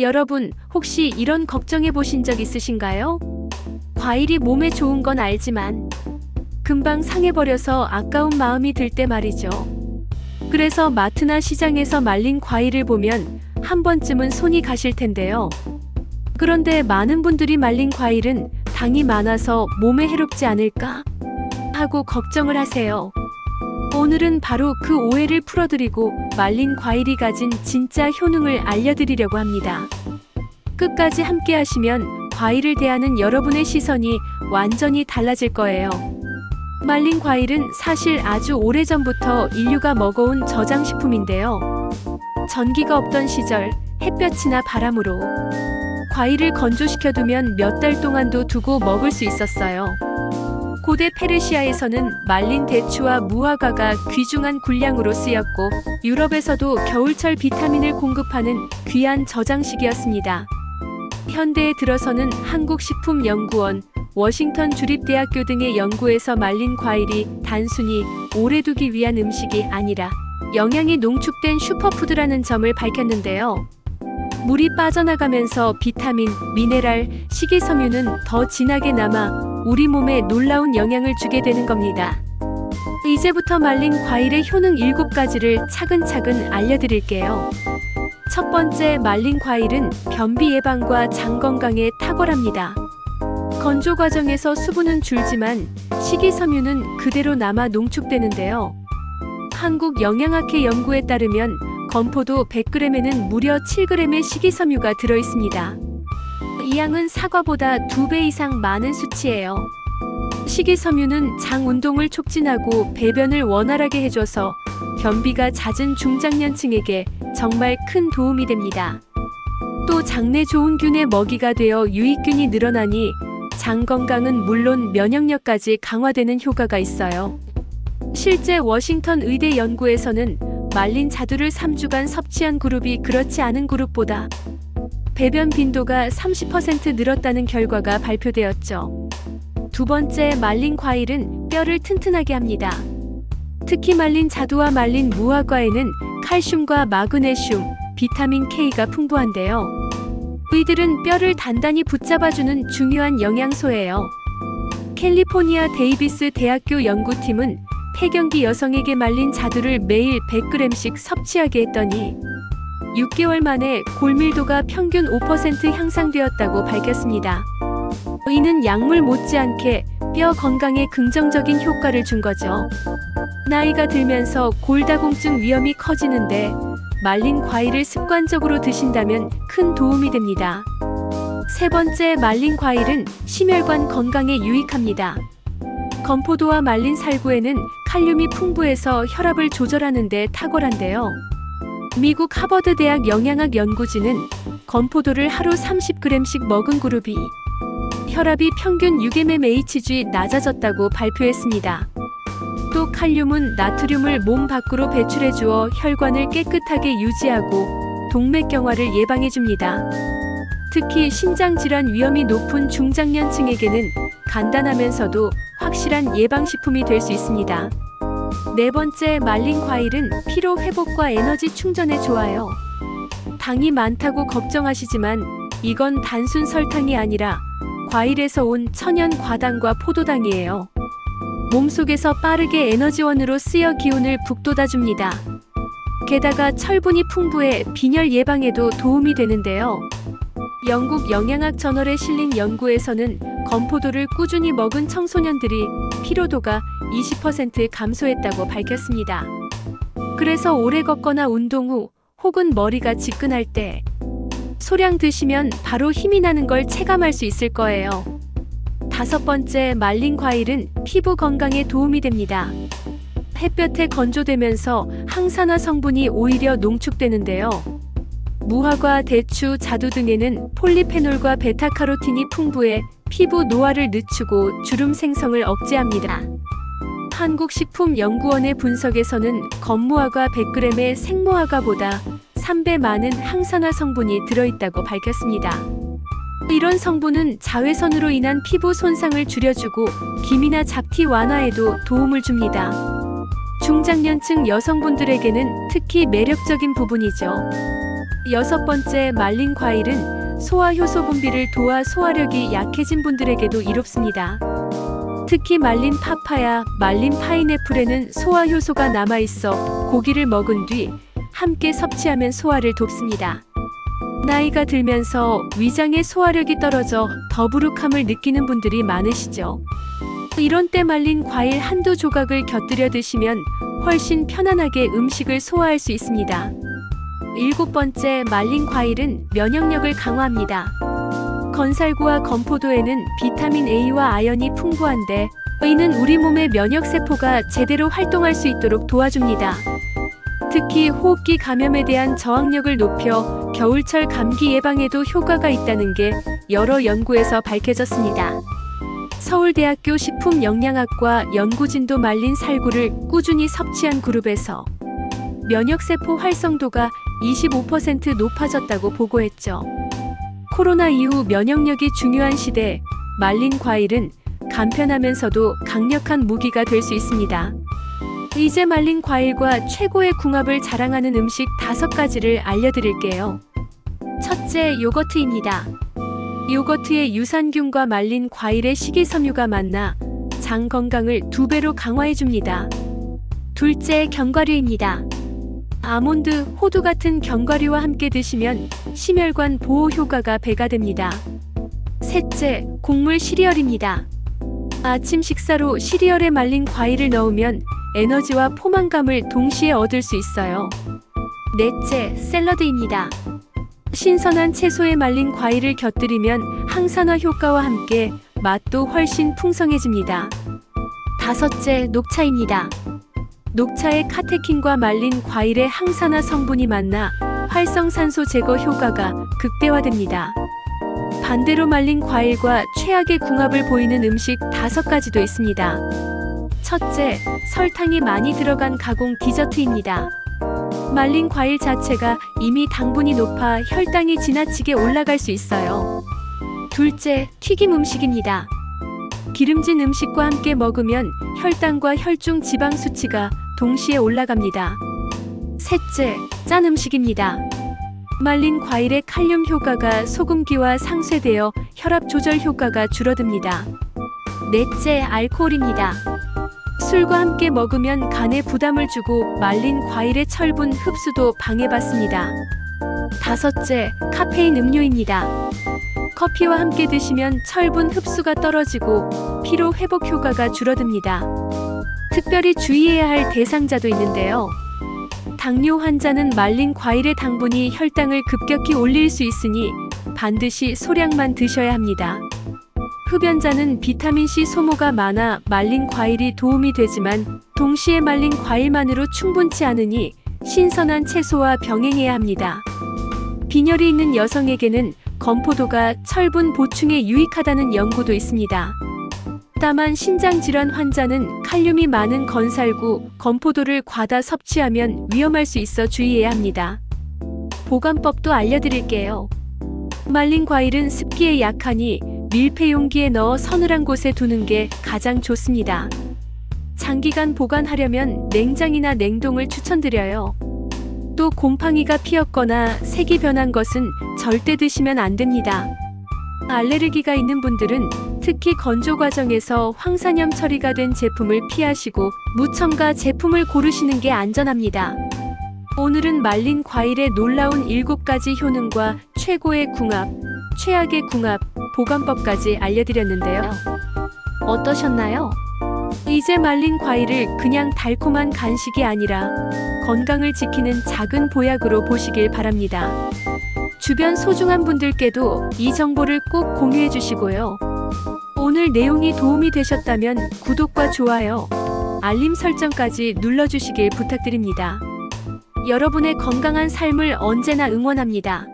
여러분, 혹시 이런 걱정해 보신 적 있으신가요? 과일이 몸에 좋은 건 알지만 금방 상해버려서 아까운 마음이 들 때 말이죠. 그래서 마트나 시장에서 말린 과일을 보면 한 번쯤은 손이 가실 텐데요. 그런데 많은 분들이 말린 과일은 당이 많아서 몸에 해롭지 않을까 하고 걱정을 하세요. 오늘은 바로 그 오해를 풀어드리고 말린 과일이 가진 진짜 효능을 알려드리려고 합니다. 끝까지 함께 하시면 과일을 대하는 여러분의 시선이 완전히 달라질 거예요. 말린 과일은 사실 아주 오래전부터 인류가 먹어온 저장식품인데요. 전기가 없던 시절 햇볕이나 바람으로 과일을 건조시켜두면 몇 달 동안도 두고 먹을 수 있었어요. 고대 페르시아에서는 말린 대추와 무화과가 귀중한 군량으로 쓰였고 유럽에서도 겨울철 비타민을 공급하는 귀한 저장식이었습니다. 현대에 들어서는 한국식품연구원, 워싱턴 주립대학교 등의 연구에서 말린 과일이 단순히 오래 두기 위한 음식이 아니라 영양이 농축된 슈퍼푸드라는 점을 밝혔는데요. 물이 빠져나가면서 비타민, 미네랄, 식이섬유는 더 진하게 남아 우리 몸에 놀라운 영향을 주게 되는 겁니다. 이제부터 말린 과일의 효능 7가지를 차근차근 알려드릴게요. 첫 번째, 말린 과일은 변비 예방과 장 건강에 탁월합니다. 건조 과정에서 수분은 줄지만 식이섬유는 그대로 남아 농축되는데요. 한국영양학회 연구에 따르면 건포도 100g에는 무려 7g의 식이섬유가 들어있습니다. 이 양은 사과보다 2배 이상 많은 수치예요. 식이섬유는 장 운동을 촉진하고 배변을 원활하게 해줘서 변비가 잦은 중장년층에게 정말 큰 도움이 됩니다. 또 장내 좋은 균의 먹이가 되어 유익균이 늘어나니 장 건강은 물론 면역력까지 강화되는 효과가 있어요. 실제 워싱턴 의대 연구에서는 말린 자두를 3주간 섭취한 그룹이 그렇지 않은 그룹보다 배변 빈도가 30% 늘었다는 결과가 발표되었죠. 두 번째, 말린 과일은 뼈를 튼튼하게 합니다. 특히 말린 자두와 말린 무화과에는 칼슘과 마그네슘, 비타민 K가 풍부한데요. 이들은 뼈를 단단히 붙잡아주는 중요한 영양소예요. 캘리포니아 데이비스 대학교 연구팀은 폐경기 여성에게 말린 자두를 매일 100g씩 섭취하게 했더니 6개월 만에 골밀도가 평균 5% 향상되었다고 밝혔습니다. 이는 약물 못지않게 뼈 건강에 긍정적인 효과를 준 거죠. 나이가 들면서 골다공증 위험이 커지는데 말린 과일을 습관적으로 드신다면 큰 도움이 됩니다. 세 번째, 말린 과일은 심혈관 건강에 유익합니다. 건포도와 말린 살구에는 칼륨이 풍부해서 혈압을 조절하는 데 탁월한데요. 미국 하버드 대학 영양학 연구진은 건포도를 하루 30g씩 먹은 그룹이 혈압이 평균 6mmHg 낮아졌다고 발표했습니다. 또 칼륨은 나트륨을 몸 밖으로 배출해 주어 혈관을 깨끗하게 유지하고 동맥경화를 예방해 줍니다. 특히 신장질환 위험이 높은 중장년층에게는 간단하면서도 확실한 예방식품이 될 수 있습니다. 네 번째, 말린 과일은 피로 회복과 에너지 충전에 좋아요. 당이 많다고 걱정하시지만 이건 단순 설탕이 아니라 과일에서 온 천연 과당과 포도당이에요. 몸속에서 빠르게 에너지원으로 쓰여 기운을 북돋아줍니다. 게다가 철분이 풍부해 빈혈 예방에도 도움이 되는데요. 영국 영양학 저널에 실린 연구에서는 건포도를 꾸준히 먹은 청소년들이 피로도가 20% 감소했다고 밝혔습니다. 그래서 오래 걷거나 운동 후 혹은 머리가 지끈할 때 소량 드시면 바로 힘이 나는 걸 체감할 수 있을 거예요. 다섯 번째, 말린 과일은 피부 건강에 도움이 됩니다. 햇볕에 건조되면서 항산화 성분이 오히려 농축되는데요. 무화과, 대추, 자두 등에는 폴리페놀과 베타카로틴이 풍부해 피부 노화를 늦추고 주름 생성을 억제합니다. 한국식품연구원의 분석에서는 건무화과 100g의 생무화과보다 3배 많은 항산화 성분이 들어있다고 밝혔습니다. 이런 성분은 자외선으로 인한 피부 손상을 줄여주고 기미나 잡티 완화에도 도움을 줍니다. 중장년층 여성분들에게는 특히 매력적인 부분이죠. 6번째, 말린 과일은 소화 효소 분비를 도와 소화력이 약해진 분들에게도 이롭습니다. 특히 말린 파파야, 말린 파인애플에는 소화 효소가 남아있어 고기를 먹은 뒤 함께 섭취하면 소화를 돕습니다. 나이가 들면서 위장의 소화력이 떨어져 더부룩함을 느끼는 분들이 많으시죠. 이런 때 말린 과일 한두 조각을 곁들여 드시면 훨씬 편안하게 음식을 소화할 수 있습니다. 7번째, 말린 과일은 면역력을 강화합니다. 건살구와 건포도에는 비타민 A와 아연이 풍부한데 이는 우리 몸의 면역세포가 제대로 활동할 수 있도록 도와줍니다. 특히 호흡기 감염에 대한 저항력을 높여 겨울철 감기 예방에도 효과가 있다는 게 여러 연구에서 밝혀졌습니다. 서울대학교 식품영양학과 연구진도 말린 살구를 꾸준히 섭취한 그룹에서 면역세포 활성도가 25% 높아졌다고 보고했죠. 코로나 이후 면역력이 중요한 시대, 말린 과일은 간편하면서도 강력한 무기가 될 수 있습니다. 이제 말린 과일과 최고의 궁합을 자랑하는 음식 5가지를 알려드릴게요. 첫째, 요거트입니다. 요거트의 유산균과 말린 과일의 식이섬유가 만나 장 건강을 2배로 강화해줍니다. 둘째, 견과류입니다. 아몬드, 호두 같은 견과류와 함께 드시면 심혈관 보호 효과가 배가 됩니다. 셋째, 곡물 시리얼입니다. 아침 식사로 시리얼에 말린 과일을 넣으면 에너지와 포만감을 동시에 얻을 수 있어요. 넷째, 샐러드입니다. 신선한 채소에 말린 과일을 곁들이면 항산화 효과와 함께 맛도 훨씬 풍성해집니다. 다섯째, 녹차입니다. 녹차의 카테킨과 말린 과일의 항산화 성분이 만나 활성산소 제거 효과가 극대화됩니다. 반대로 말린 과일과 최악의 궁합을 보이는 음식 5가지도 있습니다. 첫째, 설탕이 많이 들어간 가공 디저트입니다. 말린 과일 자체가 이미 당분이 높아 혈당이 지나치게 올라갈 수 있어요. 둘째, 튀김 음식입니다. 기름진 음식과 함께 먹으면 혈당과 혈중 지방 수치가 동시에 올라갑니다. 셋째, 짠 음식입니다. 말린 과일의 칼륨 효과가 소금기와 상쇄되어 혈압 조절 효과가 줄어듭니다. 넷째, 알코올입니다. 술과 함께 먹으면 간에 부담을 주고 말린 과일의 철분 흡수도 방해받습니다. 다섯째, 카페인 음료입니다. 커피와 함께 드시면 철분 흡수가 떨어지고 피로 회복 효과가 줄어듭니다. 특별히 주의해야 할 대상자도 있는데요. 당뇨 환자는 말린 과일의 당분이 혈당을 급격히 올릴 수 있으니 반드시 소량만 드셔야 합니다. 흡연자는 비타민C 소모가 많아 말린 과일이 도움이 되지만 동시에 말린 과일만으로 충분치 않으니 신선한 채소와 병행해야 합니다. 빈혈이 있는 여성에게는 건포도가 철분 보충에 유익하다는 연구도 있습니다. 다만 신장질환 환자는 칼륨이 많은 건살구, 건포도를 과다 섭취하면 위험할 수 있어 주의해야 합니다. 보관법도 알려드릴게요. 말린 과일은 습기에 약하니 밀폐 용기에 넣어 서늘한 곳에 두는 게 가장 좋습니다. 장기간 보관하려면 냉장이나 냉동을 추천드려요. 또 곰팡이가 피었거나 색이 변한 것은 절대 드시면 안 됩니다. 알레르기가 있는 분들은 특히 건조 과정에서 황산염 처리가 된 제품을 피하시고 무첨가 제품을 고르시는 게 안전합니다. 오늘은 말린 과일의 놀라운 7가지 효능과 최고의 궁합, 최악의 궁합, 보관법까지 알려드렸는데요. 어떠셨나요? 이제 말린 과일을 그냥 달콤한 간식이 아니라 건강을 지키는 작은 보약으로 보시길 바랍니다. 주변 소중한 분들께도 이 정보를 꼭 공유해 주시고요. 오늘 내용이 도움이 되셨다면 구독과 좋아요, 알림 설정까지 눌러주시길 부탁드립니다. 여러분의 건강한 삶을 언제나 응원합니다.